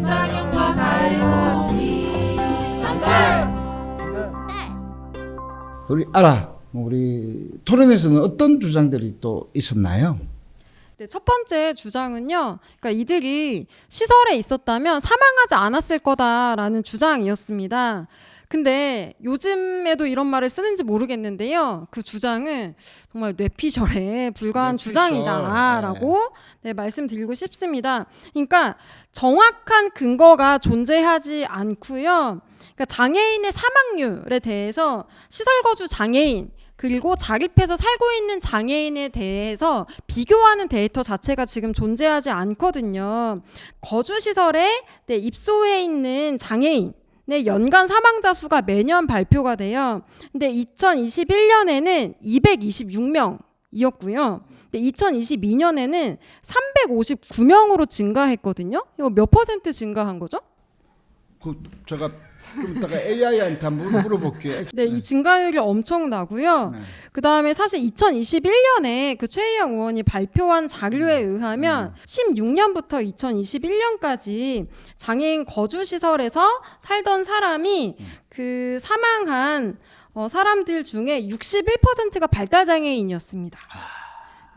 김장영과 달고기. 정답! 우리 우리 토론에서는 어떤 주장들이 또 있었나요? 네, 첫 번째 주장은요. 그러니까 이들이 시설에 있었다면 사망하지 않았을 거다라는 주장이었습니다. 근데 요즘에도 이런 말을 쓰는지 모르겠는데요. 그 주장은 정말 뇌피셜에 불과한 뇌피셜. 주장이다라고 네, 말씀드리고 싶습니다. 그러니까 정확한 근거가 존재하지 않고요. 그러니까 장애인의 사망률에 대해서 시설거주 장애인 그리고 자립해서 살고 있는 장애인에 대해서 비교하는 데이터 자체가 지금 존재하지 않거든요. 거주시설에 입소해 있는 장애인 연간 사망자 수가 매년 발표가 돼요. 근데 2021년에는 226명이었고요. 근데 2022년에는 359명으로 증가했거든요. 이거 몇 퍼센트 증가한 거죠? 제가 좀 이따가 AI한테 한번 물어볼게요. 네, 이 증가율이 엄청나고요. 네. 그 다음에 사실 2021년에 그 최희영 의원이 발표한 자료에 의하면 16년부터 2021년까지 장애인 거주시설에서 살던 사람이 그 사망한 사람들 중에 61%가 발달장애인이었습니다.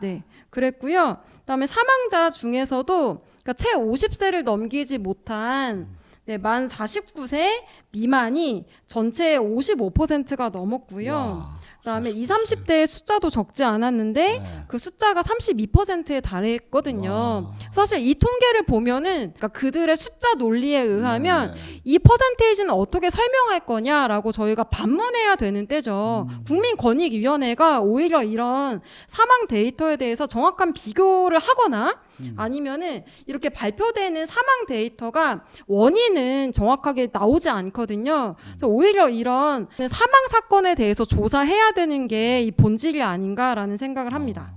네, 그랬고요. 그다음에 사망자 중에서도 그러니까 채 50세를 넘기지 못한 만 49세 미만이 전체의 55%가 넘었고요. 와, 그다음에 20, 30대의 숫자도 적지 않았는데 네. 그 숫자가 32%에 달했거든요. 와. 사실 이 통계를 보면은 그러니까 그들의 숫자 논리에 의하면 네. 이 퍼센테이지는 어떻게 설명할 거냐라고 저희가 반문해야 되는 때죠. 국민권익위원회가 오히려 이런 사망 데이터에 대해서 정확한 비교를 하거나 아니면은 이렇게 발표되는 사망 데이터가 원인은 정확하게 나오지 않거든요. 그래서 오히려 이런 사망 사건에 대해서 조사해야 되는 게 이 본질이 아닌가라는 생각을 합니다.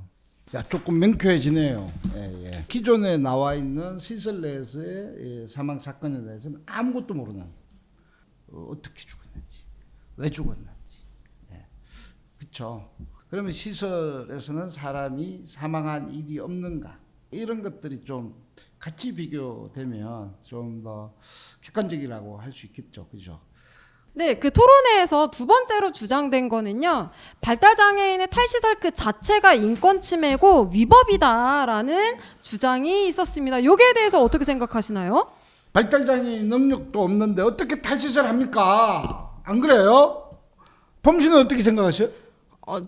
야, 조금 명쾌해지네요. 예. 기존에 나와 있는 시설 내에서의 사망 사건에 대해서는 아무것도 모르는 어떻게 죽었는지, 왜 죽었는지. 그렇죠. 그러면 시설에서는 사람이 사망한 일이 없는가? 이런 것들이 좀 같이 비교되면 좀 더 객관적이라고 할 수 있겠죠. 그죠? 네, 그 토론회에서 두 번째로 주장된 거는요. 발달장애인의 탈시설 그 자체가 인권 침해고 위법이다라는 주장이 있었습니다. 여기에 대해서 어떻게 생각하시나요? 발달장애인 능력도 없는데 어떻게 탈시설 합니까? 안 그래요? 범씨는 어떻게 생각하세요?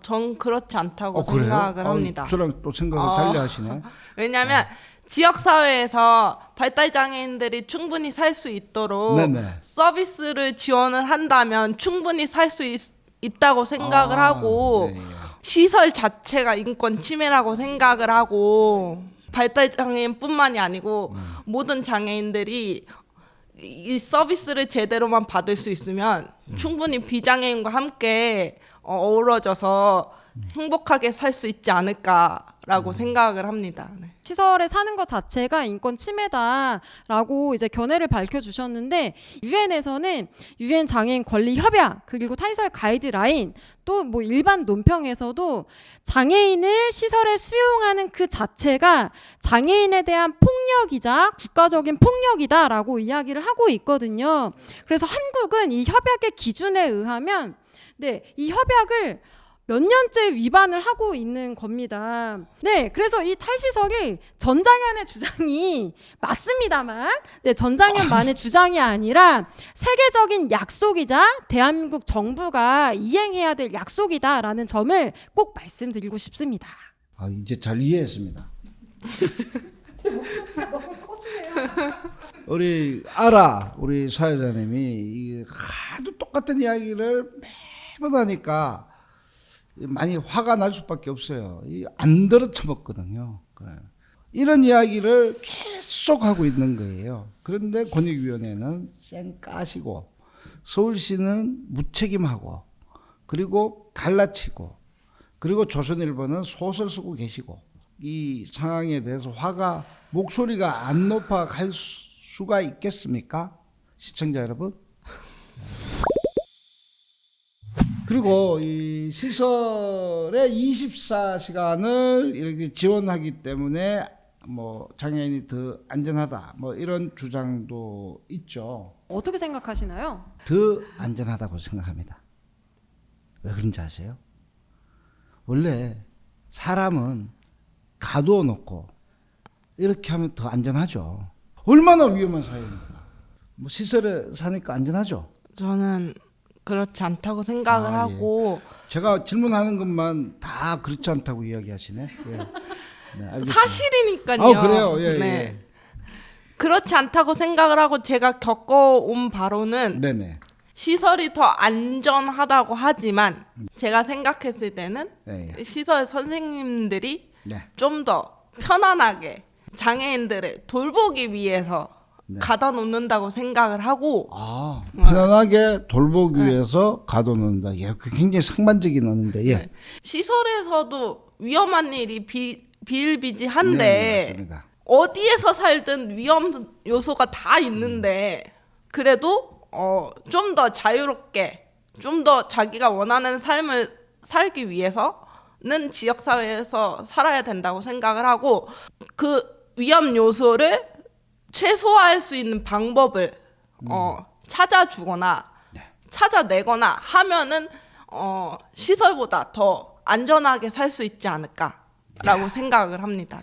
전 그렇지 않다고 생각을 합니다. 저랑 또 생각을 달리하시네. 왜냐하면 지역사회에서 발달장애인들이 충분히 살 수 있도록 네네. 서비스를 지원을 한다면 충분히 살 수 있다고 생각을 하고 네. 시설 자체가 인권 침해라고 생각을 하고 발달장애인뿐만이 아니고 모든 장애인들이 이 서비스를 제대로만 받을 수 있으면 충분히 비장애인과 함께 어우러져서 행복하게 살 수 있지 않을까라고 생각을 합니다. 네. 시설에 사는 것 자체가 인권 침해다라고 이제 견해를 밝혀주셨는데 유엔에서는 유엔 장애인 권리 협약 그리고 탈시설 가이드라인 또 뭐 일반 논평에서도 장애인을 시설에 수용하는 그 자체가 장애인에 대한 폭력이자 국가적인 폭력이다라고 이야기를 하고 있거든요. 그래서 한국은 이 협약의 기준에 의하면 이 협약을 몇 년째 위반을 하고 있는 겁니다. 네, 그래서 이 탈시설이 전장현의 주장이 맞습니다만, 전장현만의 주장이 아니라 세계적인 약속이자 대한민국 정부가 이행해야 될 약속이다라는 점을 꼭 말씀드리고 싶습니다. 이제 잘 이해했습니다. 제 목소리가 너무 커지네요. 우리 사회자님이 하도 똑같은 이야기를 매번 하니까 많이 화가 날 수밖에 없어요. 안 들어 처먹거든요. 이런 이야기를 계속 하고 있는 거예요. 그런데 권익위원회는 쌩까시고 서울시는 무책임하고 그리고 갈라치고 그리고 조선일보는 소설 쓰고 계시고 이 상황에 대해서 목소리가 안 높아갈 수가 있겠습니까? 시청자 여러분? 그리고 이 시설에 24시간을 이렇게 지원하기 때문에 뭐 장애인이 더 안전하다 뭐 이런 주장도 있죠. 어떻게 생각하시나요? 더 안전하다고 생각합니다. 왜 그런지 아세요? 원래 사람은 가두어 놓고 이렇게 하면 더 안전하죠. 얼마나 위험한 사회입니까? 뭐 시설에 사니까 안전하죠. 저는 그렇지 않다고 생각을 아, 하고 제가 질문하는 것만 다 그렇지 않다고 이야기하시네. 예. 네, 알겠습니다. 사실이니까요. 그래요. 예, 네. 예. 그렇지 않다고 생각을 하고 제가 겪어온 바로는 네네. 시설이 더 안전하다고 하지만 제가 생각했을 때는 예, 예. 시설 선생님들이 네. 좀 더 편안하게 장애인들을 돌보기 위해서 네. 가다 놓는다고 생각을 하고 편안하게 돌보기 위해서 가둬놓는다. 예, 그 굉장히 상반적인 언인데, 예. 네. 시설에서도 위험한 일이 비일비재한데 네, 맞습니다. 어디에서 살든 위험 요소가 다 있는데 그래도 좀 더 자유롭게 좀 더 자기가 원하는 삶을 살기 위해서는 지역 사회에서 살아야 된다고 생각을 하고 그 위험 요소를 최소화할 수 있는 방법을 찾아주거나 찾아내거나 하면은 시설보다 더 안전하게 살 수 있지 않을까라고 생각을 합니다.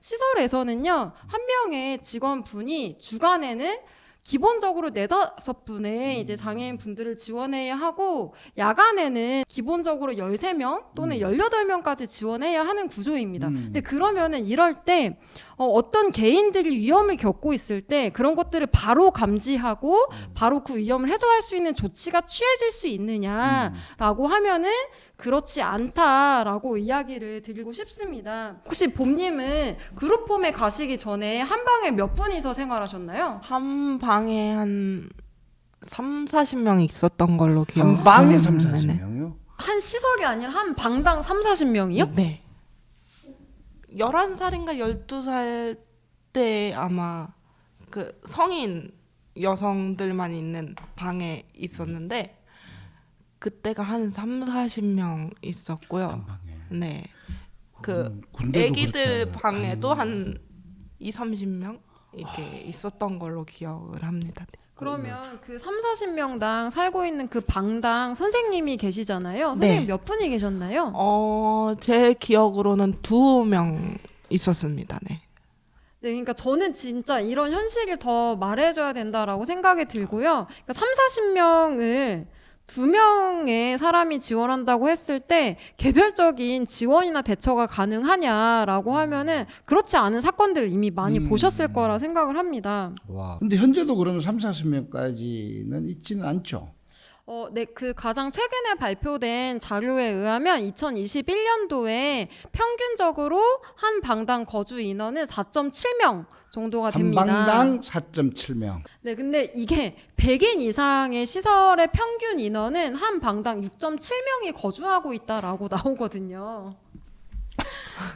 시설에서는요, 한 명의 직원분이 주간에는 기본적으로 4-5분의 이제 장애인 분들을 지원해야 하고, 야간에는 기본적으로 13명 또는 18명까지 지원해야 하는 구조입니다. 근데 그러면은 이럴 때 어떤 개인들이 위험을 겪고 있을 때 그런 것들을 바로 감지하고 바로 그 위험을 해소할 수 있는 조치가 취해질 수 있느냐라고 하면은 그렇지 않다라고 이야기를 드리고 싶습니다. 혹시 봄님은 그룹홈에 가시기 전에 한 방에 몇 분이서 생활하셨나요? 한 방에 한 30-40명 있었던 걸로 기억. 한 방에 30-40명이요? 한 시설이 아니라 한 방당 30-40명이요? 네. 11살인가 12살 때 아마 그 성인 여성들만 있는 방에 있었는데 그때가 한 30-40명 있었고요. 네. 그 군대도 애기들 그렇게 방에도 한 20-30명 이렇게 있었던 걸로 기억을 합니다. 네. 그러면 그 30-40명당 살고 있는 그 방당 선생님이 계시잖아요. 선생님 네. 몇 분이 계셨나요? 제 기억으로는 2명 있었습니다. 네. 네, 그러니까 저는 진짜 이런 현실을 더 말해줘야 된다라고 생각이 들고요. 그러니까 30-40명을 2명의 사람이 지원한다고 했을 때 개별적인 지원이나 대처가 가능하냐라고 하면은 그렇지 않은 사건들을 이미 많이 보셨을 거라 생각을 합니다. 와. 근데 현재도 그러면 30-40명까지는 있지는 않죠. 네, 그 가장 최근에 발표된 자료에 의하면 2021년도에 평균적으로 한 방당 거주 인원은 4.7명 정도가 한 됩니다. 방당 4.7명. 네, 근데 이게 100인 이상의 시설의 평균 인원은 한 방당 6.7명이 거주하고 있다라고 나오거든요.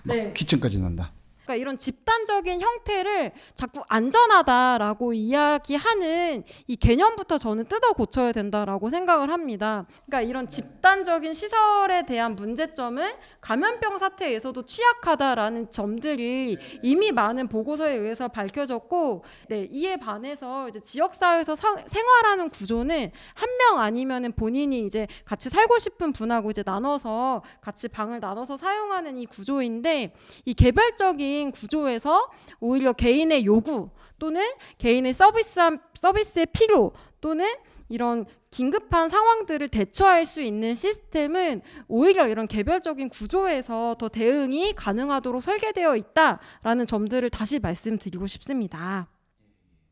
네. 키층까지 난다. 그러니까 이런 집단적인 형태를 자꾸 안전하다라고 이야기하는 이 개념부터 저는 뜯어 고쳐야 된다라고 생각을 합니다. 그러니까 이런 집단적인 시설에 대한 문제점은 감염병 사태에서도 취약하다라는 점들이 이미 많은 보고서에 의해서 밝혀졌고, 네, 이에 반해서 이제 지역사회에서 생활하는 구조는 한 명 아니면은 본인이 이제 같이 살고 싶은 분하고 이제 나눠서 같이 방을 나눠서 사용하는 이 구조인데, 이 개별적인 구조에서 오히려 개인의 요구 또는 개인의 서비스의 필요 또는 이런 긴급한 상황들을 대처할 수 있는 시스템은 오히려 이런 개별적인 구조에서 더 대응이 가능하도록 설계되어 있다라는 점들을 다시 말씀드리고 싶습니다.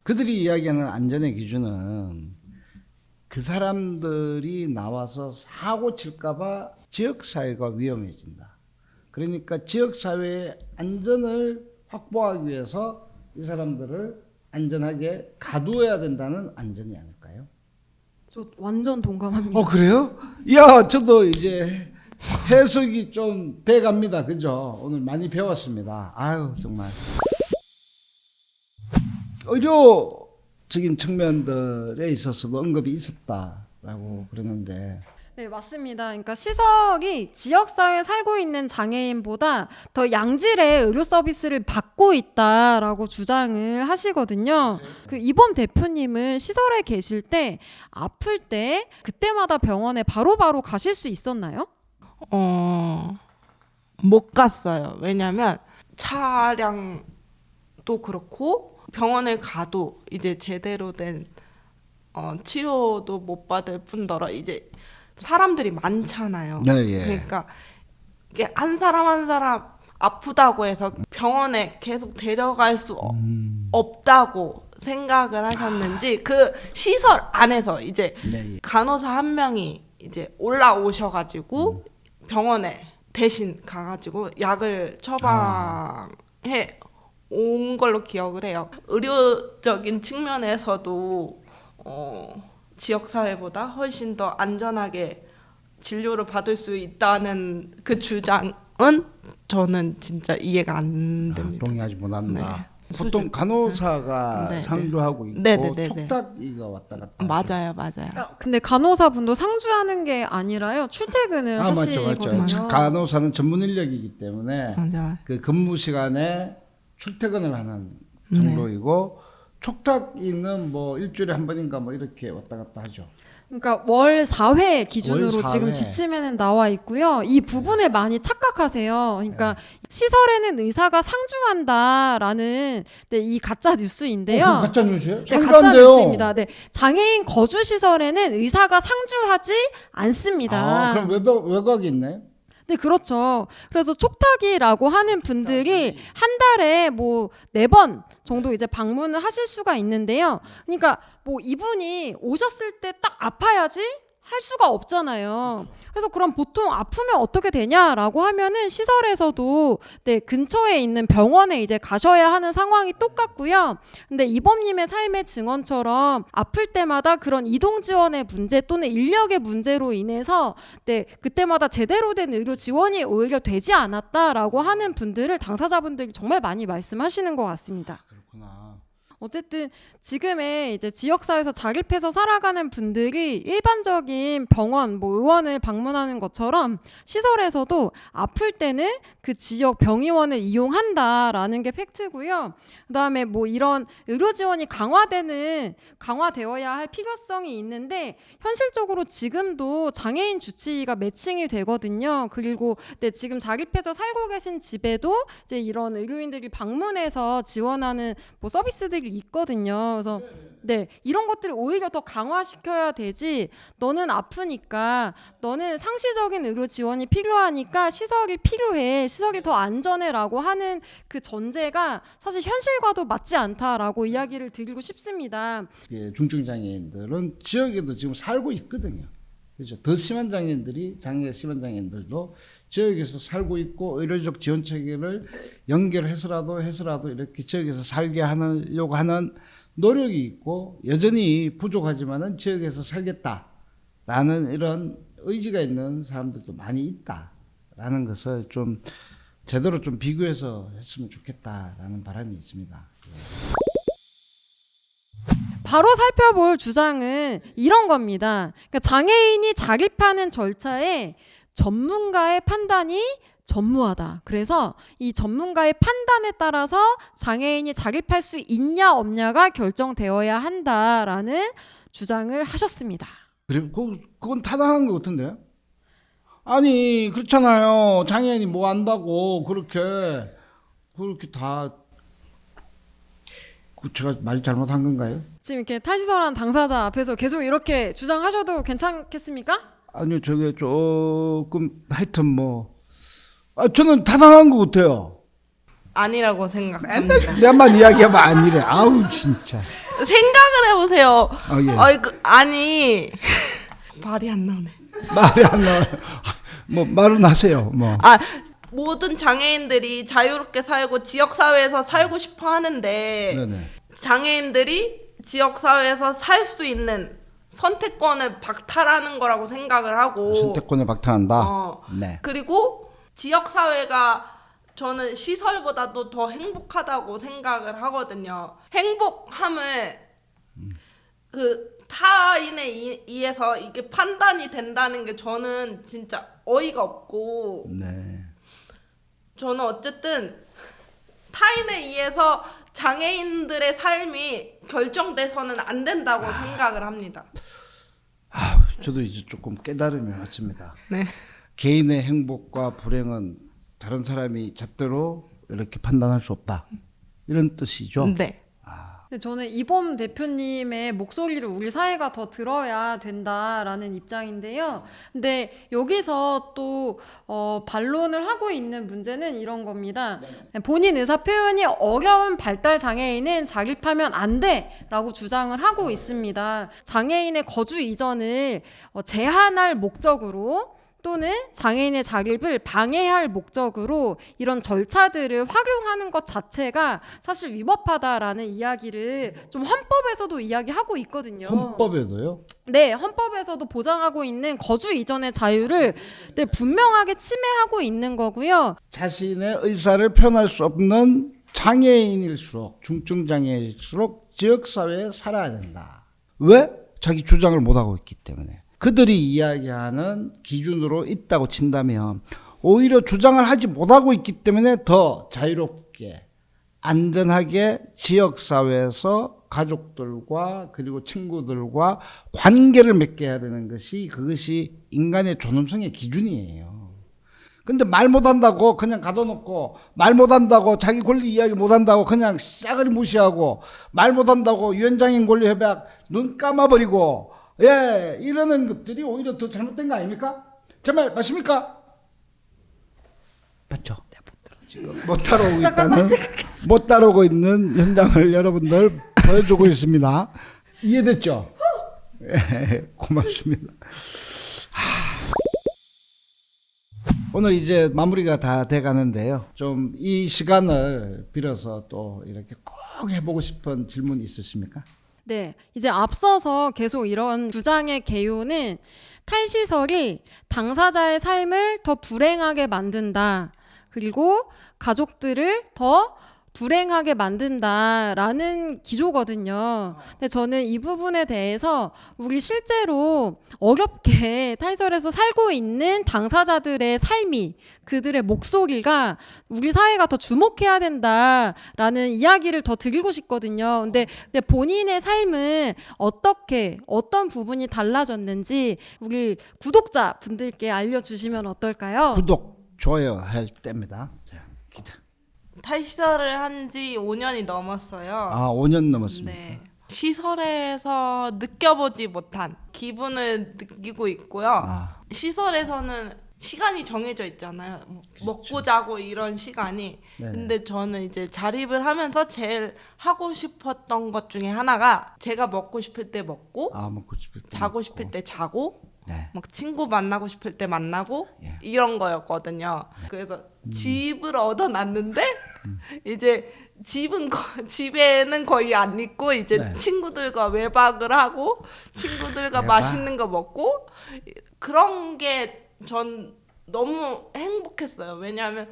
그들이 이야기하는 안전의 기준은 그 사람들이 나와서 사고 칠까봐 지역사회가 위험해진다. 그러니까 지역사회의 안전을 확보하기 위해서 이 사람들을 안전하게 가두어야 된다는 안전이 아닐까요? 저 완전 동감합니다. 그래요? 야, 저도 이제 해석이 좀 돼갑니다. 그죠? 오늘 많이 배웠습니다. 아유, 정말. 의료적인 측면들에 있어서도 언급이 있었다라고 그러는데 네, 맞습니다. 그러니까 시설이 지역사회에 살고 있는 장애인보다 더 양질의 의료 서비스를 받고 있다라고 주장을 하시거든요. 그 이범 대표님은 시설에 계실 때 아플 때 그때마다 병원에 바로바로 가실 수 있었나요? 못 갔어요. 왜냐면 차량도 그렇고 병원에 가도 이제 제대로 된 치료도 못 받을 뿐더러 이제 사람들이 많잖아요. 네, 예. 그러니까 이게 한 사람 한 사람 아프다고 해서 병원에 계속 데려갈 수 없다고 생각을 하셨는지 그 시설 안에서 이제 네, 예. 간호사 한 명이 이제 올라오셔가지고 병원에 대신 가가지고 약을 처방해 온 걸로 기억을 해요. 의료적인 측면에서도 지역사회보다 훨씬 더 안전하게 진료를 받을 수 있다는 그 주장은 저는 진짜 이해가 안 됩니다. 동의하지 못한다. 네. 보통 수준. 간호사가 네, 네. 상주하고 있고 네, 네, 네, 네. 촉탁이가 왔다 갔다. 맞아요. 근데 간호사분도 상주하는 게 아니라요. 출퇴근을 맞죠, 하시거든요. 맞죠. 간호사는 전문 인력이기 때문에 맞아요. 그 근무 시간에 출퇴근을 하는 정도이고 촉탁이는 뭐 일주일에 한 번인가 뭐 이렇게 왔다 갔다 하죠. 그러니까 월 4회 기준으로 월 4회. 지금 지침에는 나와 있고요. 이 부분을 많이 착각하세요. 그러니까 시설에는 의사가 상주한다라는 이 가짜 뉴스인데요. 그건 가짜 뉴스예요? 네, 가짜 뉴스입니다. 네, 장애인 거주 시설에는 의사가 상주하지 않습니다. 그럼 외곽이 있나요? 네, 그렇죠. 그래서 촉탁이라고 하는 분들이 한 달에 뭐 4번 정도 이제 방문을 하실 수가 있는데요. 그러니까 뭐 이분이 오셨을 때 딱 아파야지 할 수가 없잖아요. 그래서 그럼 보통 아프면 어떻게 되냐라고 하면은 시설에서도 네, 근처에 있는 병원에 이제 가셔야 하는 상황이 똑같고요. 근데 이범님의 삶의 증언처럼 아플 때마다 그런 이동 지원의 문제 또는 인력의 문제로 인해서 네, 그때마다 제대로 된 의료 지원이 오히려 되지 않았다라고 하는 분들을 당사자분들이 정말 많이 말씀하시는 것 같습니다. 그렇구나. 어쨌든 지금의 이제 지역사회에서 자립해서 살아가는 분들이 일반적인 병원, 뭐 의원을 방문하는 것처럼 시설에서도 아플 때는 그 지역 병의원을 이용한다라는 게 팩트고요. 그다음에 뭐 이런 의료 지원이 강화되어야 할 필요성이 있는데 현실적으로 지금도 장애인 주치의가 매칭이 되거든요. 그리고 네, 지금 자립해서 살고 계신 집에도 이제 이런 의료인들이 방문해서 지원하는 뭐 서비스들이 있거든요. 그래서 네, 이런 것들을 오히려 더 강화시켜야 되지. 너는 아프니까, 너는 상시적인 의료 지원이 필요하니까 시설이 필요해, 시설이 더 안전해라고 하는 그 전제가 사실 현실과도 맞지 않다라고 이야기를 드리고 싶습니다. 중증 장애인들은 지역에도 지금 살고 있거든요. 그렇죠. 더 심한 장애인들이 장애가 심한 장애인들도 지역에서 살고 있고 의료적 지원 체계를 연결해서라도 이렇게 지역에서 살게 하려고 하는 노력이 있고 여전히 부족하지만은 지역에서 살겠다라는 이런 의지가 있는 사람들도 많이 있다라는 것을 좀 제대로 좀 비교해서 했으면 좋겠다라는 바람이 있습니다. 바로 살펴볼 주장은 이런 겁니다. 그러니까 장애인이 자립하는 절차에 전문가의 판단이 전무하다. 그래서 이 전문가의 판단에 따라서 장애인이 자립할 수 있냐 없냐가 결정되어야 한다라는 주장을 하셨습니다. 그리고 그건 타당한 것 같은데요? 아니 그렇잖아요. 장애인이 뭐 안다고 그렇게 다 제가 말 잘못한 건가요? 지금 이렇게 탈시설한 당사자 앞에서 계속 이렇게 주장하셔도 괜찮겠습니까? 아니요, 저게 조금 하여튼 뭐 저는 타당한 것 같아요. 아니라고 생각합니다. 맨날 내만 이야기하면 아니래. 아우 진짜. 생각을 해보세요. 예. 아니 말이 안 나오네. 말이 안 나와요. 뭐 말은 하세요. 뭐. 모든 장애인들이 자유롭게 살고 지역사회에서 살고 싶어 하는데 네네. 장애인들이 지역사회에서 살 수 있는 선택권을 박탈하는 거라고 생각을 하고 선택권을 박탈한다. 네. 그리고 지역사회가 저는 시설보다도 더 행복하다고 생각을 하거든요. 행복함을 그 타인에 의해서 이게 판단이 된다는 게 저는 진짜 어이가 없고 네. 저는 어쨌든 타인에 의해서 장애인들의 삶이 결정돼서는 안 된다고 생각을 합니다. 저도 이제 조금 깨달음이 왔습니다. 네. 개인의 행복과 불행은 다른 사람이 잣대로 이렇게 판단할 수 없다. 이런 뜻이죠. 네. 근데 저는 이범 대표님의 목소리를 우리 사회가 더 들어야 된다라는 입장인데요. 근데 여기서 또 반론을 하고 있는 문제는 이런 겁니다. 본인 의사 표현이 어려운 발달 장애인은 자립하면 안 돼라고 주장을 하고 있습니다. 장애인의 거주 이전을 제한할 목적으로 또는 장애인의 자립을 방해할 목적으로 이런 절차들을 활용하는 것 자체가 사실 위법하다라는 이야기를 좀 헌법에서도 이야기하고 있거든요. 헌법에도요? 네, 헌법에서도 보장하고 있는 거주 이전의 자유를 네, 분명하게 침해하고 있는 거고요. 자신의 의사를 표현할 수 없는 장애인일수록, 중증장애일수록 지역사회에 살아야 된다. 왜? 자기 주장을 못하고 있기 때문에. 그들이 이야기하는 기준으로 있다고 친다면 오히려 주장을 하지 못하고 있기 때문에 더 자유롭게 안전하게 지역사회에서 가족들과 그리고 친구들과 관계를 맺게 해야 되는 것이 그것이 인간의 존엄성의 기준이에요. 근데 말 못한다고 그냥 가둬놓고 말 못한다고 자기 권리 이야기 못한다고 그냥 싸그리 무시하고 말 못한다고 위원장인 권리협약 눈 감아버리고 예, 이러는 것들이 오히려 더 잘못된 거 아닙니까? 제 말 맞습니까? 맞죠? 지금 못 따라오고 있다는 못 따라오고 있는 현장을 여러분들 보여주고 있습니다. 이해됐죠? 예, 고맙습니다. 오늘 이제 마무리가 다 돼가는데요. 좀 이 시간을 빌어서 또 이렇게 꼭 해보고 싶은 질문 있으십니까? 네, 이제 앞서서 계속 이런 주장의 개요는 탈시설이 당사자의 삶을 더 불행하게 만든다. 그리고 가족들을 더 불행하게 만든다라는 기조거든요. 근데 저는 이 부분에 대해서 우리 실제로 어렵게 탈시설에서 살고 있는 당사자들의 삶이 그들의 목소리가 우리 사회가 더 주목해야 된다라는 이야기를 더 드리고 싶거든요. 근데 본인의 삶은 어떻게 어떤 부분이 달라졌는지 우리 구독자 분들께 알려주시면 어떨까요? 구독, 좋아요 할 때입니다. 자, 기자. 탈시설을 한 지 5년이 넘었어요. 아, 5년 넘었습니다. 네. 시설에서 느껴보지 못한 기분을 느끼고 있고요. 아. 시설에서는 시간이 정해져 있잖아요. 먹고 자고 이런 시간이. 네네. 근데 저는 이제 자립을 하면서 제일 하고 싶었던 것 중에 하나가 제가 먹고 싶을 때 먹고 먹고 싶을 때 자고 먹고. 싶을 때 자고 네. 막 친구 만나고 싶을 때 만나고 예. 이런 거였거든요. 그래서 집을 얻어놨는데 이제 집에는 거의 안 있고 이제 네. 친구들과 외박을 하고 친구들과 외박? 맛있는 거 먹고 그런 게 전 너무 행복했어요. 왜냐하면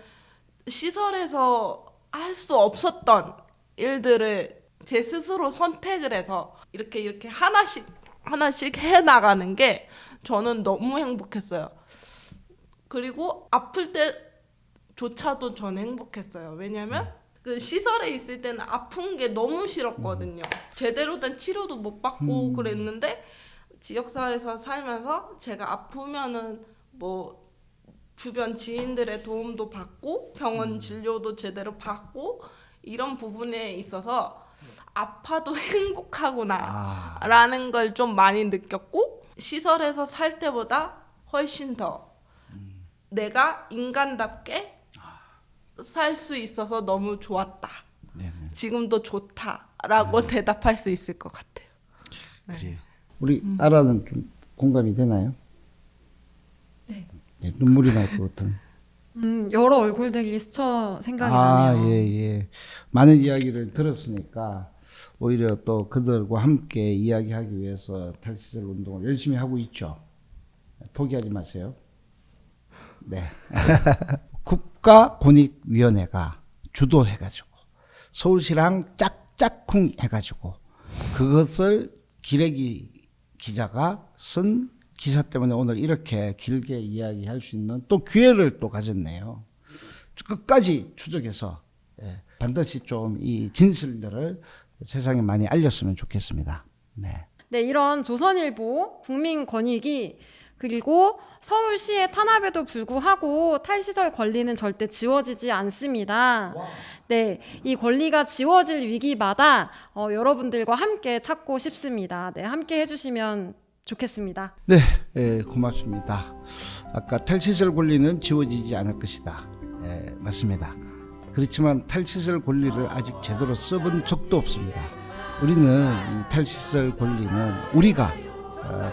시설에서 할 수 없었던 일들을 제 스스로 선택을 해서 이렇게 하나씩 해 나가는 게 저는 너무 행복했어요. 그리고 아플 때조차도 저는 행복했어요. 왜냐면 그 시설에 있을 때는 아픈 게 너무 싫었거든요. 제대로 된 치료도 못 받고 그랬는데 지역사회에서 살면서 제가 아프면은 뭐 주변 지인들의 도움도 받고 병원 진료도 제대로 받고 이런 부분에 있어서 아파도 행복하구나 라는 걸 좀 많이 느꼈고 시설에서 살 때보다 훨씬 더 내가 인간답게 살 수 있어서 너무 좋았다. 네네. 지금도 좋다라고 대답할 수 있을 것 같아요. 그래요. 우리 아라는 좀 공감이 되나요? 네. 눈물이 날 것 같은. 여러 얼굴들이 스쳐 생각이 아, 나네요. 예. 많은 이야기를 들었으니까 오히려 또 그들과 함께 이야기하기 위해서 탈시설 운동을 열심히 하고 있죠. 포기하지 마세요. 네. 국가권익위원회가 주도해가지고 서울시랑 짝짝꿍 해가지고 그것을 기레기 기자가 쓴 기사 때문에 오늘 이렇게 길게 이야기할 수 있는 또 기회를 또 가졌네요. 끝까지 추적해서 반드시 좀 이 진실들을 세상에 많이 알렸으면 좋겠습니다. 네. 네, 이런 조선일보 국민권익위 그리고 서울시의 탄압에도 불구하고 탈시설 권리는 절대 지워지지 않습니다. 네, 이 권리가 지워질 위기마다 여러분들과 함께 찾고 싶습니다. 네, 함께 해주시면 좋겠습니다. 네, 고맙습니다. 아까 탈시설 권리는 지워지지 않을 것이다. 맞습니다. 그렇지만 탈시설 권리를 아직 제대로 써본 적도 없습니다. 우리는 이 탈시설 권리는 우리가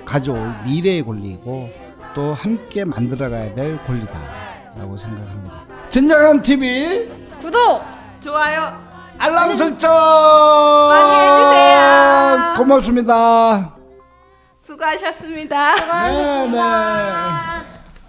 가져올 미래의 권리이고 또 함께 만들어가야 될 권리다라고 생각합니다. 진정한 TV 구독! 좋아요. 알람 설정 많이 해주세요. 고맙습니다. 수고하셨습니다. 네, 네.